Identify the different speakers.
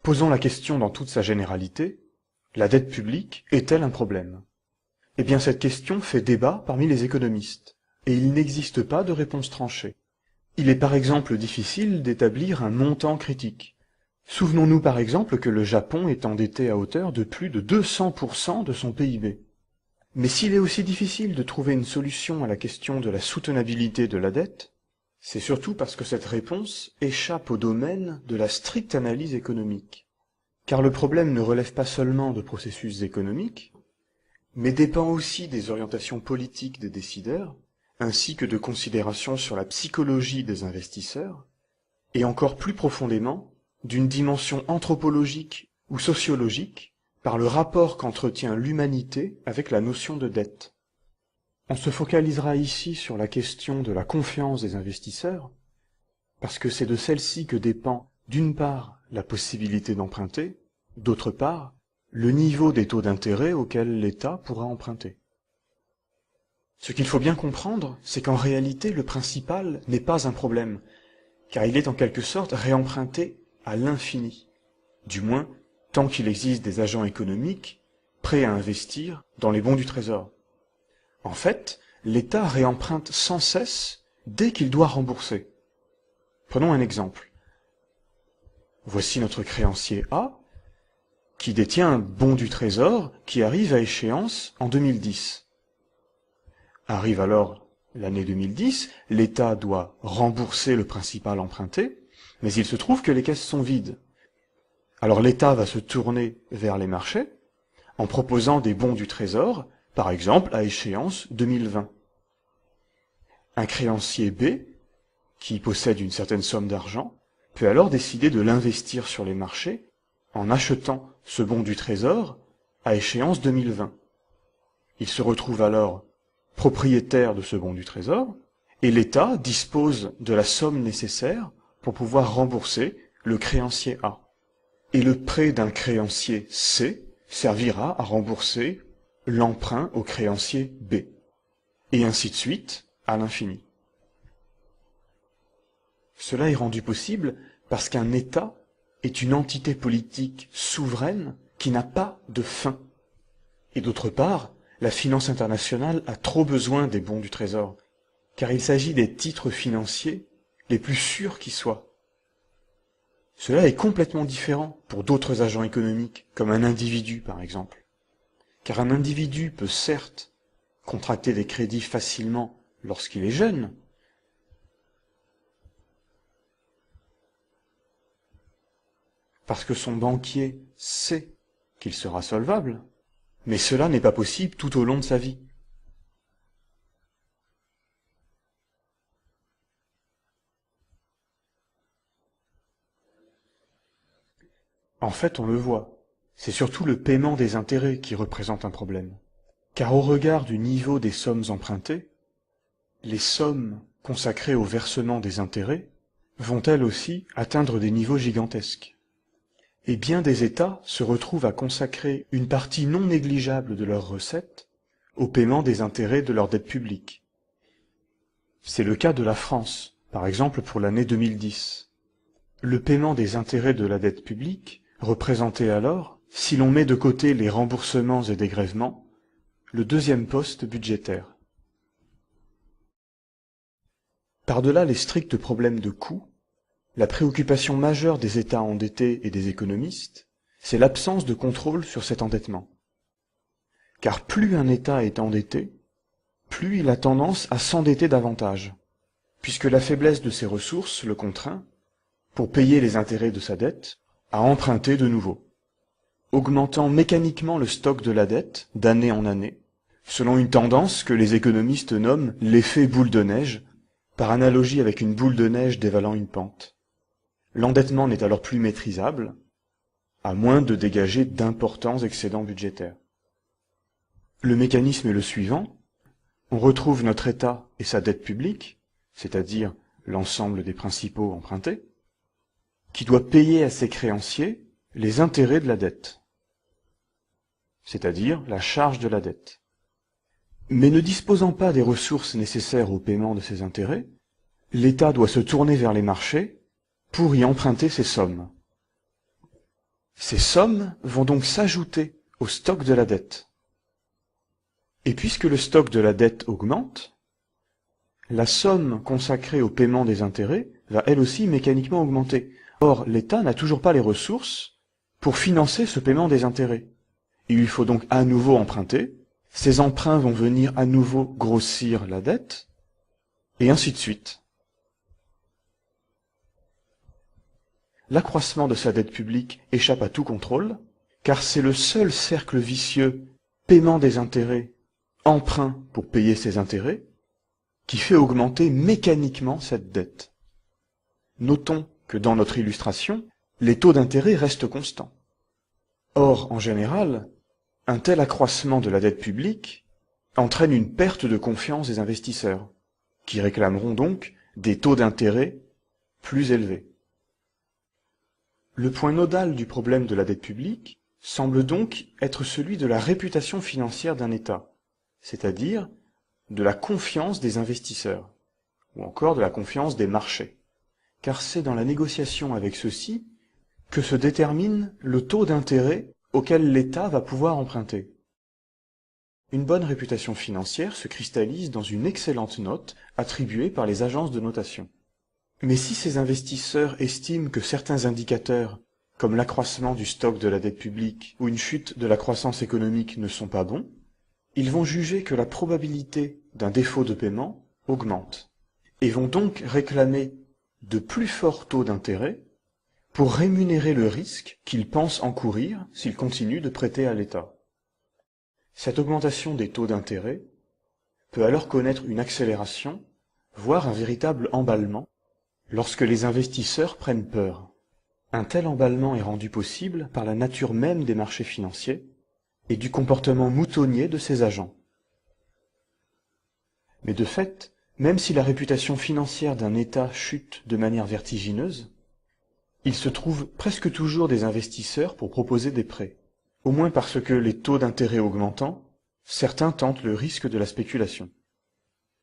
Speaker 1: Posons la question dans toute sa généralité, la dette publique est-elle un problème? Eh bien cette question fait débat parmi les économistes, et il n'existe pas de réponse tranchée. Il est par exemple difficile d'établir un montant critique. Souvenons-nous par exemple que le Japon est endetté à hauteur de plus de 200% de son PIB. Mais s'il est aussi difficile de trouver une solution à la question de la soutenabilité de la dette, c'est surtout parce que cette réponse échappe au domaine de la stricte analyse économique. Car le problème ne relève pas seulement de processus économiques, mais dépend aussi des orientations politiques des décideurs, ainsi que de considérations sur la psychologie des investisseurs, et encore plus profondément, d'une dimension anthropologique ou sociologique par le rapport qu'entretient l'humanité avec la notion de dette. On se focalisera ici sur la question de la confiance des investisseurs, parce que c'est de celle-ci que dépend, d'une part, la possibilité d'emprunter, d'autre part, le niveau des taux d'intérêt auxquels l'État pourra emprunter. Ce qu'il faut bien comprendre, c'est qu'en réalité, le principal n'est pas un problème, car il est en quelque sorte réemprunté à l'infini, du moins tant qu'il existe des agents économiques prêts à investir dans les bons du Trésor. En fait, l'État réemprunte sans cesse dès qu'il doit rembourser. Prenons un exemple. Voici notre créancier A, qui détient un bon du Trésor qui arrive à échéance en 2010. Arrive alors l'année 2010, l'État doit rembourser le principal emprunté, mais il se trouve que les caisses sont vides. Alors l'État va se tourner vers les marchés en proposant des bons du Trésor, par exemple à échéance 2020. Un créancier B, qui possède une certaine somme d'argent, peut alors décider de l'investir sur les marchés en achetant ce bon du Trésor à échéance 2020. Il se retrouve alors propriétaire de ce bon du Trésor, et l'État dispose de la somme nécessaire pour pouvoir rembourser le créancier A. Et le prêt d'un créancier C servira à rembourser l'emprunt au créancier B. Et ainsi de suite, à l'infini. Cela est rendu possible parce qu'un État est une entité politique souveraine qui n'a pas de fin. Et d'autre part, la finance internationale a trop besoin des bons du Trésor, car il s'agit des titres financiers les plus sûrs qui soient. Cela est complètement différent pour d'autres agents économiques, comme un individu par exemple. Car un individu peut certes contracter des crédits facilement lorsqu'il est jeune, parce que son banquier sait qu'il sera solvable, mais cela n'est pas possible tout au long de sa vie. En fait, on le voit, c'est surtout le paiement des intérêts qui représente un problème. Car au regard du niveau des sommes empruntées, les sommes consacrées au versement des intérêts vont elles aussi atteindre des niveaux gigantesques. Et bien des États se retrouvent à consacrer une partie non négligeable de leurs recettes au paiement des intérêts de leur dette publique. C'est le cas de la France, par exemple pour l'année 2010. Le paiement des intérêts de la dette publique représentait alors, si l'on met de côté les remboursements et dégrèvements, le deuxième poste budgétaire. Par-delà les stricts problèmes de coûts, la préoccupation majeure des États endettés et des économistes, c'est l'absence de contrôle sur cet endettement. Car plus un État est endetté, plus il a tendance à s'endetter davantage, puisque la faiblesse de ses ressources le contraint, pour payer les intérêts de sa dette, à emprunter de nouveau, augmentant mécaniquement le stock de la dette d'année en année, selon une tendance que les économistes nomment l'effet boule de neige, par analogie avec une boule de neige dévalant une pente. L'endettement n'est alors plus maîtrisable, à moins de dégager d'importants excédents budgétaires. Le mécanisme est le suivant. On retrouve notre État et sa dette publique, c'est-à-dire l'ensemble des principaux empruntés, qui doit payer à ses créanciers les intérêts de la dette, c'est-à-dire la charge de la dette. Mais ne disposant pas des ressources nécessaires au paiement de ces intérêts, l'État doit se tourner vers les marchés pour y emprunter ces sommes. Ces sommes vont donc s'ajouter au stock de la dette. Et puisque le stock de la dette augmente, la somme consacrée au paiement des intérêts va elle aussi mécaniquement augmenter. Or, l'État n'a toujours pas les ressources pour financer ce paiement des intérêts. Il lui faut donc à nouveau emprunter, ces emprunts vont venir à nouveau grossir la dette, et ainsi de suite. L'accroissement de sa dette publique échappe à tout contrôle, car c'est le seul cercle vicieux paiement des intérêts, emprunt pour payer ses intérêts, qui fait augmenter mécaniquement cette dette. Notons que dans notre illustration, les taux d'intérêt restent constants. Or, en général, un tel accroissement de la dette publique entraîne une perte de confiance des investisseurs, qui réclameront donc des taux d'intérêt plus élevés. Le point nodal du problème de la dette publique semble donc être celui de la réputation financière d'un État, c'est-à-dire de la confiance des investisseurs, ou encore de la confiance des marchés. Car c'est dans la négociation avec ceux-ci que se détermine le taux d'intérêt auquel l'État va pouvoir emprunter. Une bonne réputation financière se cristallise dans une excellente note attribuée par les agences de notation. Mais si ces investisseurs estiment que certains indicateurs, comme l'accroissement du stock de la dette publique ou une chute de la croissance économique ne sont pas bons, ils vont juger que la probabilité d'un défaut de paiement augmente, et vont donc réclamer de plus forts taux d'intérêt pour rémunérer le risque qu'ils pensent encourir s'ils continuent de prêter à l'État. Cette augmentation des taux d'intérêt peut alors connaître une accélération, voire un véritable emballement, lorsque les investisseurs prennent peur. Un tel emballement est rendu possible par la nature même des marchés financiers et du comportement moutonnier de ses agents. Mais de fait, même si la réputation financière d'un État chute de manière vertigineuse, il se trouve presque toujours des investisseurs pour proposer des prêts, au moins parce que les taux d'intérêt augmentant, certains tentent le risque de la spéculation.